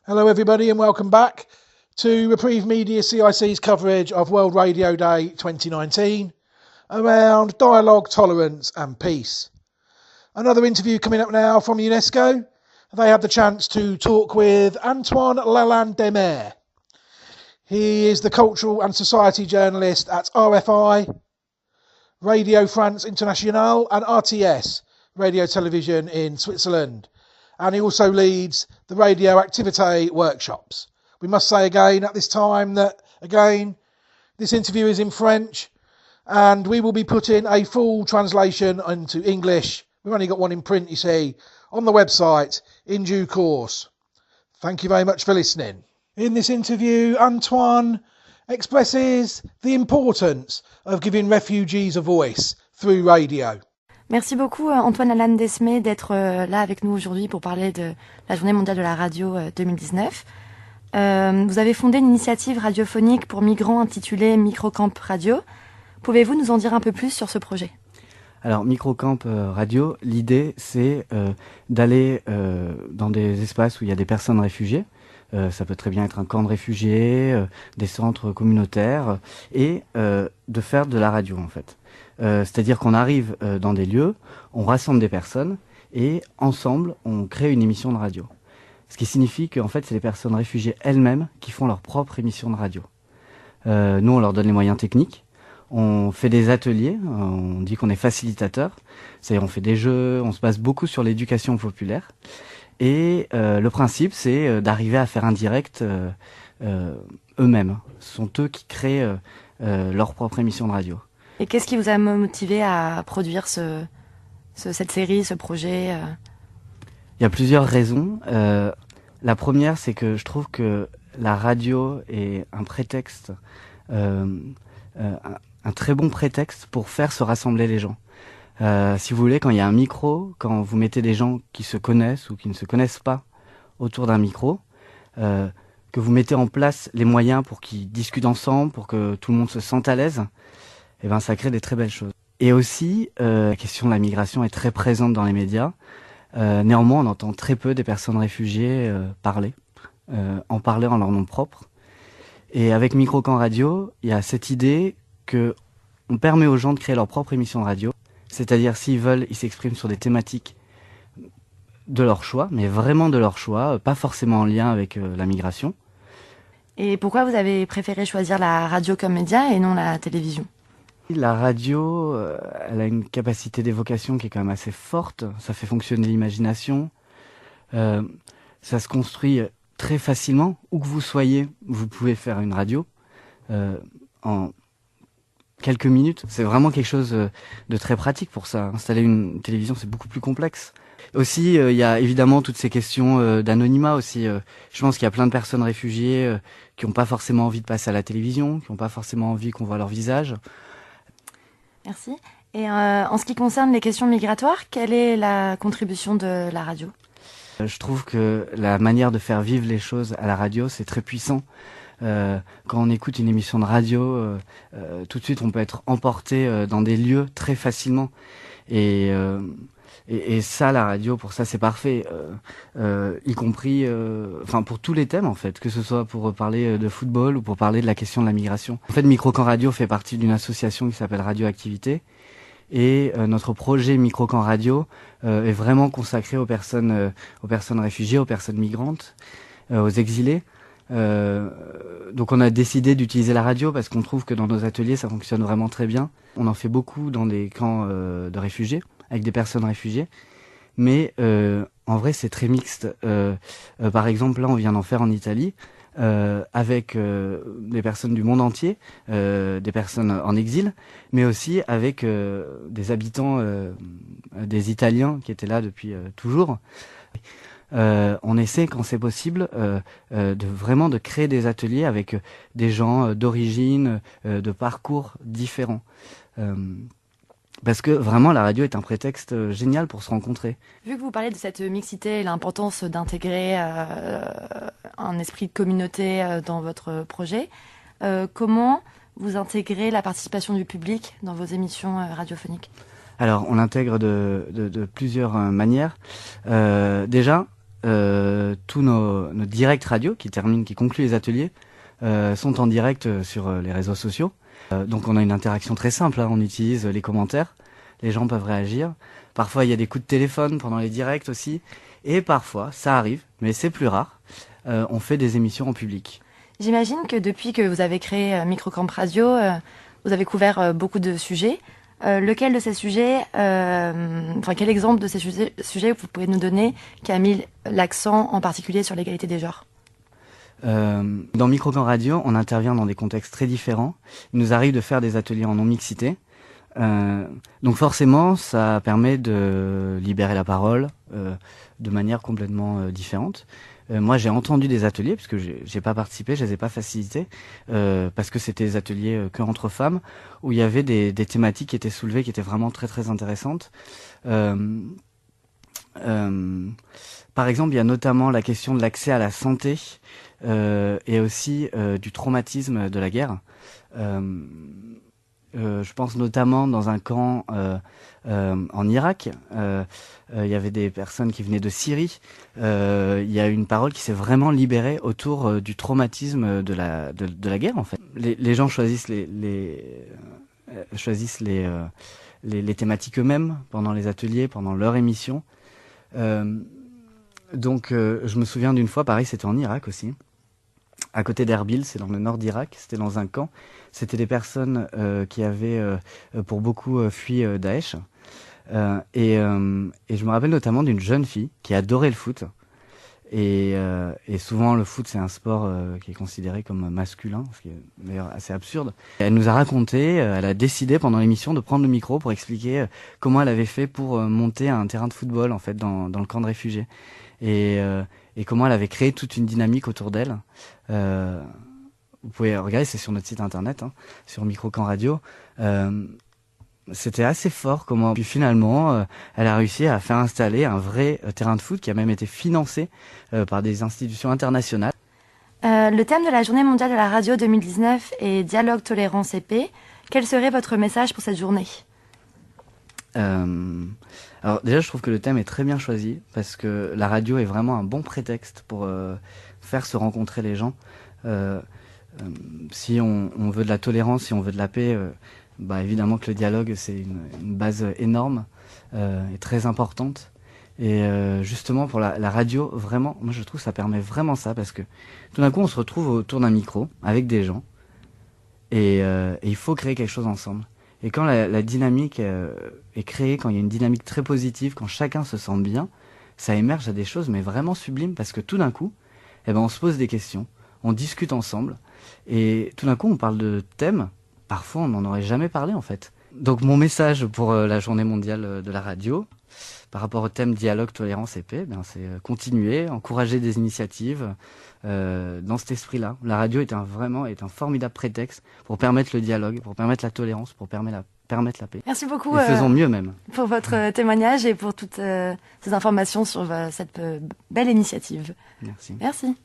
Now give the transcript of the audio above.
Hello everybody and welcome back to Reprieve Media CIC's coverage of World Radio Day 2019 around dialogue, tolerance and peace. Another interview coming up now from UNESCO. They had the chance to talk with Antoine Lalande-Mer. He is the cultural and society journalist at RFI, Radio France Internationale and RTS, radio television in Switzerland. And he also leads the radio activity workshops. We must say again at this time that, again, this interview is in French and we will be putting a full translation into English. We've only got one in print, you see, on the website in due course. Thank you very much for listening. In this interview, Antoine expresses the importance of giving refugees a voice through radio. Merci beaucoup Antoine Lalande-Mer d'être là avec nous aujourd'hui pour parler de la Journée mondiale de la radio 2019. Vous avez fondé une initiative radiophonique pour migrants intitulée Microcamp Radio. Pouvez-vous nous en dire un peu plus sur ce projet ? Alors Microcamp Radio, l'idée c'est d'aller dans des espaces où il y a des personnes réfugiées. Ça peut très bien être un camp de réfugiés, des centres communautaires et de faire de la radio en fait. C'est-à-dire qu'on arrive dans des lieux, on rassemble des personnes et ensemble on crée une émission de radio. Ce qui signifie qu'en fait c'est les personnes réfugiées elles-mêmes qui font leur propre émission de radio. Nous on leur donne les moyens techniques, on fait des ateliers, on dit qu'on est facilitateur, c'est-à-dire on fait des jeux, on se base beaucoup sur l'éducation populaire. Et le principe, c'est d'arriver à faire un direct eux-mêmes. Ce sont eux qui créent leur propre émission de radio. Et qu'est-ce qui vous a motivé à produire cette série, ce projet Il y a plusieurs raisons. La première, c'est que je trouve que la radio est un prétexte, un très bon prétexte pour faire se rassembler les gens. Si vous voulez, quand il y a un micro, quand vous mettez des gens qui se connaissent ou qui ne se connaissent pas autour d'un micro, que vous mettez en place les moyens pour qu'ils discutent ensemble, pour que tout le monde se sente à l'aise, eh ben, ça crée des très belles choses. Et aussi, la question de la migration est très présente dans les médias. Néanmoins, on entend très peu des personnes réfugiées en parler en leur nom propre. Et avec Microcamp Radio, il y a cette idée que on permet aux gens de créer leur propre émission de radio. C'est-à-dire, s'ils veulent, ils s'expriment sur des thématiques de leur choix, mais vraiment de leur choix, pas forcément en lien avec la migration. Et pourquoi vous avez préféré choisir la radio comme média et non la télévision ? La radio, elle a une capacité d'évocation qui est quand même assez forte. Ça fait fonctionner l'imagination. Ça se construit très facilement. Où que vous soyez, vous pouvez faire une radio en quelques minutes. C'est vraiment quelque chose de très pratique pour ça. Installer une télévision, c'est beaucoup plus complexe. Aussi, il y a évidemment toutes ces questions d'anonymat aussi. Je pense qu'il y a plein de personnes réfugiées qui n'ont pas forcément envie de passer à la télévision, qui n'ont pas forcément envie qu'on voit leur visage. Merci. Et en ce qui concerne les questions migratoires, quelle est la contribution de la radio ? Je trouve que la manière de faire vivre les choses à la radio, c'est très puissant. Quand on écoute une émission de radio, tout de suite on peut être emporté dans des lieux très facilement. Et ça, la radio, pour ça c'est parfait, y compris pour tous les thèmes en fait, que ce soit pour parler de football ou pour parler de la question de la migration. En fait, Microcamp Radio fait partie d'une association qui s'appelle Radioactivité. Et notre projet Microcamp Radio est vraiment consacré aux personnes réfugiées, aux personnes migrantes, aux exilés. Donc on a décidé d'utiliser la radio parce qu'on trouve que dans nos ateliers ça fonctionne vraiment très bien. On en fait beaucoup dans des camps de réfugiés, avec des personnes réfugiées. Mais en vrai c'est très mixte. Par exemple là on vient d'en faire en Italie. Avec des personnes du monde entier, des personnes en exil, mais aussi avec des habitants, des Italiens qui étaient là depuis toujours. On essaie, quand c'est possible, de créer des ateliers avec des gens d'origine, de parcours différents. Parce que vraiment, la radio est un prétexte génial pour se rencontrer. Vu que vous parlez de cette mixité et l'importance d'intégrer un esprit de communauté dans votre projet, comment vous intégrez la participation du public dans vos émissions radiophoniques ? Alors, on l'intègre de plusieurs manières. Déjà, tous nos directs radio qui concluent les ateliers sont en direct sur les réseaux sociaux. Donc on a une interaction très simple, hein. On utilise les commentaires, les gens peuvent réagir. Parfois il y a des coups de téléphone pendant les directs aussi. Et parfois, ça arrive, mais c'est plus rare, on fait des émissions en public. J'imagine que depuis que vous avez créé Microcamp Radio, vous avez couvert beaucoup de sujets. Lequel de ces sujets, quel exemple de ces sujets vous pouvez nous donner qui a mis l'accent en particulier sur l'égalité des genres ? Dans Microcamp Radio, on intervient dans des contextes très différents. Il nous arrive de faire des ateliers en non-mixité. Donc forcément, ça permet de libérer la parole de manière complètement différente. Moi, j'ai entendu des ateliers, puisque j'ai pas participé, je les ai pas facilités, parce que c'était des ateliers que entre femmes, où il y avait des thématiques qui étaient soulevées, qui étaient vraiment très très intéressantes. Par exemple, il y a notamment la question de l'accès à la santé et aussi du traumatisme de la guerre. Je pense notamment dans un camp en Irak. Il y avait des personnes qui venaient de Syrie. Il y a une parole qui s'est vraiment libérée autour du traumatisme de la guerre, en fait. Les gens choisissent les thématiques eux-mêmes pendant les ateliers, pendant leur émission. Donc je me souviens d'une fois, pareil, c'était en Irak aussi. À côté d'Erbil, c'est dans le nord d'Irak, c'était dans un camp. C'était des personnes qui avaient pour beaucoup fui Daesh. Et je me rappelle notamment d'une jeune fille qui adorait le foot. Et souvent le foot c'est un sport qui est considéré comme masculin, ce qui est d'ailleurs assez absurde. Et elle nous a raconté, elle a décidé pendant l'émission de prendre le micro pour expliquer comment elle avait fait pour monter un terrain de football en fait dans le camp de réfugiés. Et comment elle avait créé toute une dynamique autour d'elle. Vous pouvez regarder, c'est sur notre site internet, hein, sur Microcamp Radio. C'était assez fort comment, puis finalement, elle a réussi à faire installer un vrai terrain de foot qui a même été financé par des institutions internationales. Le thème de la Journée mondiale de la radio 2019 est Dialogue, tolérance et paix. Quel serait votre message pour cette journée ? Alors déjà, je trouve que le thème est très bien choisi parce que la radio est vraiment un bon prétexte pour faire se rencontrer les gens. Si on veut de la tolérance, si on veut de la paix, évidemment que le dialogue c'est une base énorme et très importante. Et justement pour la radio, vraiment, moi je trouve que ça permet vraiment ça parce que tout d'un coup on se retrouve autour d'un micro avec des gens et il faut créer quelque chose ensemble. Et quand la dynamique est créée, quand il y a une dynamique très positive, quand chacun se sent bien, ça émerge à des choses mais vraiment sublimes parce que tout d'un coup, on se pose des questions, on discute ensemble et tout d'un coup on parle de thèmes, parfois on n'en aurait jamais parlé en fait. Donc mon message pour la journée mondiale de la radio, par rapport au thème dialogue, tolérance et paix, c'est continuer, encourager des initiatives dans cet esprit-là. La radio est un formidable prétexte pour permettre le dialogue, pour permettre la tolérance, pour permettre la paix. Merci beaucoup. Et faisons mieux même. Pour votre témoignage et pour toutes ces informations sur cette belle initiative. Merci. Merci.